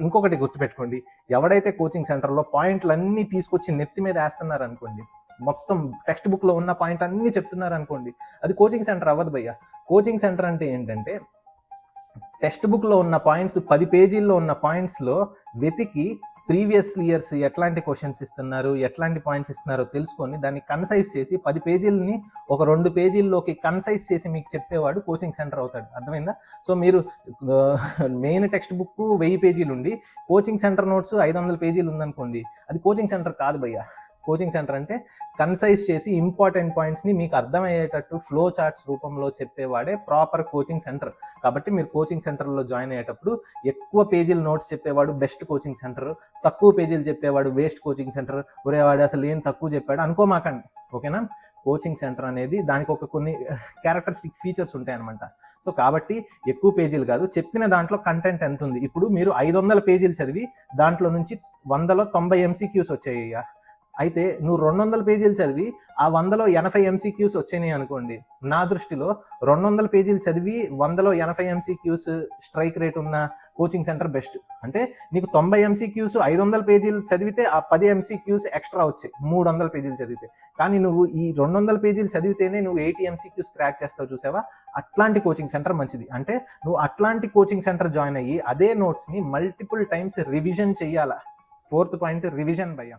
ఇంకొకటి గుర్తుపెట్టుకోండి, ఎవడైతే కోచింగ్ సెంటర్లో పాయింట్లన్నీ తీసుకొచ్చి నెత్తి మీద వేస్తున్నారు అనుకోండి, మొత్తం టెక్స్ట్ బుక్లో ఉన్న పాయింట్ అన్నీ చెప్తున్నారు అనుకోండి, అది కోచింగ్ సెంటర్ అవ్వదు భయ్య. కోచింగ్ సెంటర్ అంటే ఏంటంటే టెక్స్ట్ బుక్లో ఉన్న పాయింట్స్ 10 పేజీల్లో ఉన్న పాయింట్స్లో వెతికి ప్రీవియస్ ఇయర్స్ ఎట్లాంటి క్వశ్చన్స్ ఇస్తున్నారు, ఎట్లాంటి పాయింట్స్ ఇస్తున్నారో తెలుసుకొని దాన్ని కన్సైజ్ చేసి 10 పేజీలని ఒక 2 పేజీల్లోకి కన్సైజ్ చేసి మీకు చెప్పేవాడు కోచింగ్ సెంటర్ అవుతాడు. అర్థమైందా? సో మీరు మెయిన్ టెక్స్ట్ బుక్ 1000 పేజీలు ఉండి కోచింగ్ సెంటర్ నోట్స్ 500 పేజీలు ఉందనుకోండి, అది కోచింగ్ సెంటర్ కాదు భయ్య. కోచింగ్ సెంటర్ అంటే కన్సైజ్ చేసి ఇంపార్టెంట్ పాయింట్స్ని మీకు అర్థమయ్యేటట్టు ఫ్లో చార్ట్స్ రూపంలో చెప్పేవాడే ప్రాపర్ కోచింగ్ సెంటర్. కాబట్టి మీరు కోచింగ్ సెంటర్లో జాయిన్ అయ్యేటప్పుడు ఎక్కువ పేజీలు నోట్స్ చెప్పేవాడు బెస్ట్ కోచింగ్ సెంటర్, తక్కువ పేజీలు చెప్పేవాడు వేస్ట్ కోచింగ్ సెంటర్. ఒరేవాడు అసలు ఏం తక్కువ చెప్పాడు అనుకోమాకండి, ఓకేనా? కోచింగ్ సెంటర్ అనేది దానికి కొన్ని క్యారెక్టరిస్టిక్ ఫీచర్స్ ఉంటాయి అనమాట. సో కాబట్టి ఎక్కువ పేజీలు కాదు, చెప్పిన దాంట్లో కంటెంట్ ఎంత ఉంది. ఇప్పుడు మీరు 500 పేజీలు చదివి దాంట్లో నుంచి 100లో 90 MCQs వచ్చాయి. అయితే నువ్వు 200 పేజీలు చదివి ఆ 100లో 80 MCQs వచ్చినాయి అనుకోండి, నా దృష్టిలో 200 పేజీలు చదివి 100లో 80 MCQs స్ట్రైక్ రేట్ ఉన్న కోచింగ్ సెంటర్ బెస్ట్. అంటే నీకు 90 MCQs 500 పేజీలు చదివితే ఆ 10 MCQs ఎక్స్ట్రా వచ్చాయి 300 పేజీలు చదివితే. కానీ నువ్వు ఈ 200 పేజీలు చదివితేనే నువ్వు 80 MCQs క్రాక్ చేస్తావు చూసావా, అట్లాంటి కోచింగ్ సెంటర్ మంచిది. అంటే నువ్వు అట్లాంటి కోచింగ్ సెంటర్ జాయిన్ అయ్యి అదే నోట్స్ని మల్టిపుల్ టైమ్స్ రివిజన్ చెయ్యాలా. 4th పాయింట్ రివిజన్ భయ్య.